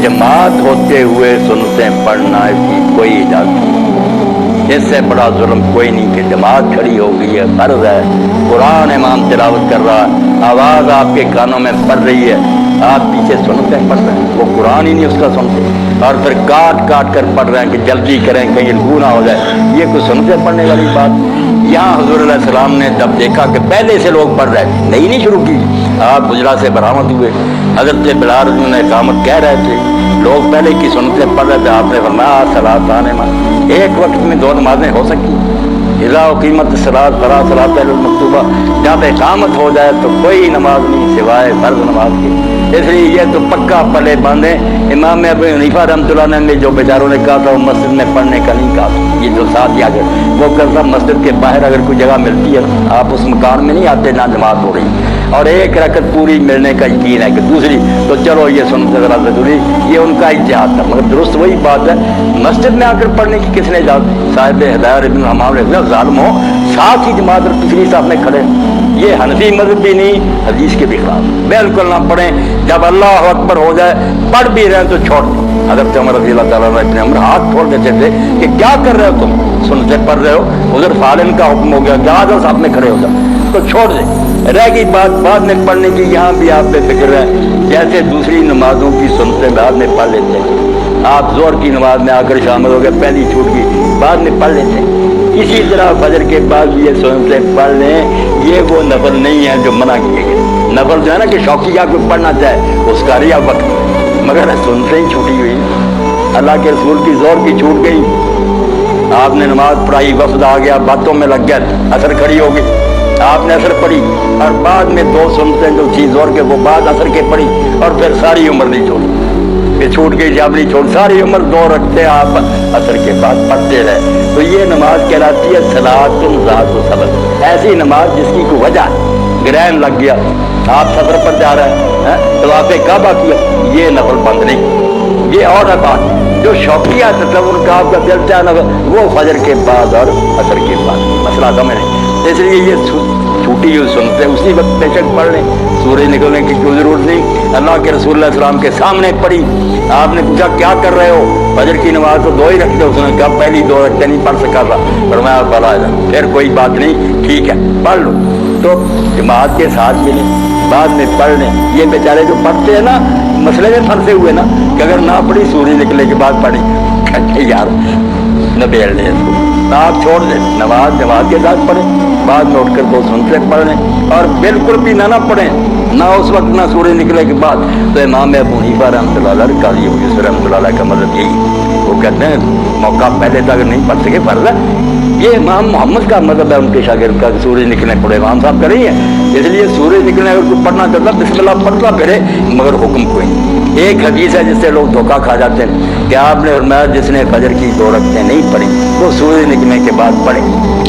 जमात होते हुए सुन्नतें पढ़ना इसकी कोई इजाजत नहीं। इससे बड़ा जुल्म कोई नहीं कि जमात खड़ी हो गई है, फर्ज है, कुरान इमाम तिलावत कर रहा है, आवाज़ आपके कानों में पड़ रही है, आप पीछे सुन्नतें पढ़ रहे हैं, वो कुरान ही नहीं उसका सुनते और फिर काट काट कर पढ़ रहे हैं कि जल्दी करें कहीं अलगू ना हो जाए। ये कोई सुन्नतें पढ़ने वाली बात? यहाँ हुज़ूर अलैहि सलाम ने जब देखा कि पहले से लोग पढ़ रहे थे, नहीं शुरू की, आप गुजरा से बरामद हुए, हज़रत बिलाल ने इकामत कह रहे थे, लोग पहले की सुन्नतें पढ़ रहे थे, आपने फरमाया सलात आने में एक वक्त में 2 नमाजें हो सकती हैं, इज़ा उक़ीमत सलात फला सलातल मक्तूबा, जब इकामत हो जाए तो कोई नमाज नहीं सिवाय फ़र्ज़ नमाज की। इसलिए ये तो पक्का पले बांधे। इमाम अबू हनीफा रहमतुल्लाह ने जो बेचारों ने कहा था वो मस्जिद में पढ़ने का नहीं कहा, ये जो साथ ही आगे वो कहता मस्जिद के बाहर अगर कोई जगह मिलती है आप उस मकान में नहीं आते ना नमाज हो रही और एक रकत पूरी मिलने का यकीन है कि दूसरी तो चलो ये सुनते ज़रा ज़रूरी, ये उनका इज्तिहाद था। मगर दुरुस्त वही बात है, मस्जिद में आकर पढ़ने की किसने इजाज़त? साहिब हिदायत इब्न हमाम ने ज़ालिम हो साथ ही जमात और पिछली साथ में खड़े, ये हनफी मज़हब भी नहीं, हदीस के भी खिलाफ, बिल्कुल ना पढ़ें। जब अल्लाह अकबर हो जाए पढ़ भी रहे तो छोड़ दो। हज़रत उमर रज़ी अल्लाह तआला अन्हु अपने हाथ छोड़ देते थे कि क्या कर रहे हो तुम, सुनते पढ़ रहे हो, उधर सालिम का हुक्म हो गया कि आज साथ में खड़े हो जाओ, तो छोड़ दे। रह गई बात बाद में पढ़ने की, यहाँ भी आप बेफिक्र है, जैसे दूसरी नमाजों की सुनते बाद में पढ़ लेते हैं। आप ज़ोहर की नमाज में आकर शामिल हो गए, पहली छूट गई, बाद में पढ़ लेते हैं। इसी तरह फजर के बाद ये सुनते पढ़ लें, ये वो नफल नहीं है जो मना किए गए। नफल जो है ना कि शौकिया कोई पढ़ना चाहे उसका रिया वक्त, मगर सुनते ही छूटी हुई, अल्लाह के रसूल की ज़ोहर की छूट गई, आपने नमाज पढ़ाई, वफ्द आ गया, बातों में लग गया, असर खड़ी हो गई, आपने असर पढ़ी और बाद में 2 सुनते जो थी ज़ोहर के वो बाद असर के पढ़ी और फिर सारी उम्र नहीं छोड़ी, फिर छूट गई जब नहीं छोड़, सारी उम्र 2 रखते आप असर के बाद पढ़ते रहे। तो ये नमाज कहलाती है सलातुन ज़ातु सबब, ऐसी नमाज जिसकी कोई वजह ग्रहण लग गया, आप सफर पर जा रहे हैं, तवाफ़े काबा किया, ये नफल बंद नहीं। ये और है बात जो शौकिया तसव्वुर का आपका दिल चाह वो फजर के बाद और असर के बाद, मसला कम नहीं। इसलिए ये छूटी हुई सुनते उसी वक्त बेशक पढ़ लें, सूरज निकलने की कोई जरूरत नहीं। अल्लाह के रसूल सल्लल्लाहु अलैहि वसल्लम के सामने पढ़ी, आपने पूछा क्या कर रहे हो, फजर की नमाज तो 2 ही रखते, उसने कहा पहली 2 रखते नहीं पढ़ सका था, फरमाया भला है, फिर कोई बात नहीं, ठीक है पढ़ लो। तो जमात के साथ मिले, बाद में पढ़ लें। ये बेचारे जो पढ़ते हैं ना मसले में फंसे हुए ना कि अगर ना पढ़ी सूरज निकलने के बाद पढ़ी, कहते यार नबेड़ लें इसको, आप छोड़ दें, नमाज जमात के साथ पढ़ें, बाद में उठकर 2 सुनते पढ़ लें और बिल्कुल भी ना पढ़ें, ना उस वक्त ना सूरज निकलने के बाद। तो इमाम अबू हनीफा रहमतुल्लाह अलैह, काज़ी अबू यूसुफ रहमतुल्लाह अलैह का मतलब यही, वो कहते हैं मौका पहले तक नहीं पढ़ सके फर्ज है। ये इमाम मोहम्मद का मतलब है उनके शागिर्द का, सूरज निकलने पड़े, इमाम साहब कर रही है, इसलिए सूरज निकलने अगर कोई पढ़ना करता बिस्मिल्लाह पढ़ता फिरे, मगर हुक्म कोई नहीं। एक हदीस है जिससे लोग धोखा खा जाते हैं कि आपने फरमाया जिसने फजर की 2 रकतें नहीं पढ़ी वो सूरज निकलने के बाद पढ़े।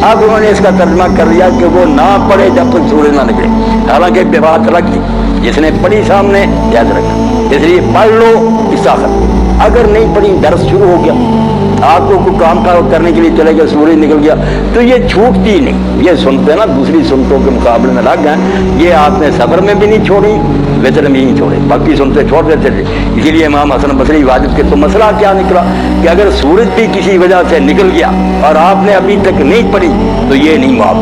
अब उन्होंने इसका तर्जमा कर दिया कि वो ना पढ़े जब तक सूरज ना निकले, हालांकि बात अलग थी, जिसने पढ़ी सामने याद रखा, इसलिए पढ़ लो इस्ताखत। अगर नहीं पढ़ी, दर्स शुरू हो गया, आपको कोई काम करने के लिए चले गए, सूरज निकल गया, तो ये छूटती नहीं। ये सुनते ना दूसरी सुनतों के मुकाबले में लग गए, ये आपने सफर में भी नहीं छोड़ी, वितर में नहीं छोड़े, बाकी सुनते छोड़ देते थे। इसीलिए इमाम हसन बसरी वाजिब के तो मसला क्या निकला कि अगर सूरज भी किसी वजह से निकल गया और आपने अभी तक नहीं पढ़ी तो ये नहीं माफ,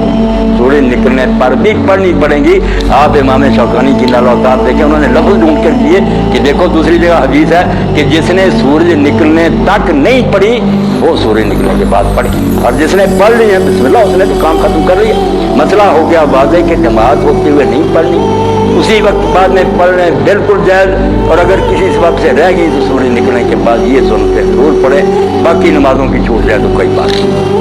सूरज निकलने पर भी पढ़नी पड़ेगी। आप इमाम शौकानी की नालौकात देखें, उन्होंने लफ्ज़ ढूंढ कर दिए कि देखो दूसरी जगह हदीस है कि जिसने सूरज निकलने तक नहीं पढ़ी वो सूरज निकलने के बाद पढ़ी, और जिसने पढ़ ली है बिस्मिल्लाह उसने तो काम खत्म कर लिया। मसला हो गया वाज़ेह कि जमात होते हुए नहीं पढ़नी, उसी वक्त बाद में पढ़ लें बिल्कुल जायज़, और अगर किसी सबब से रह गई तो सूरज निकलने के बाद ये सुनते जरूर पढ़े, बाकी नमाजों की छूट जाए तो कोई बात नहीं।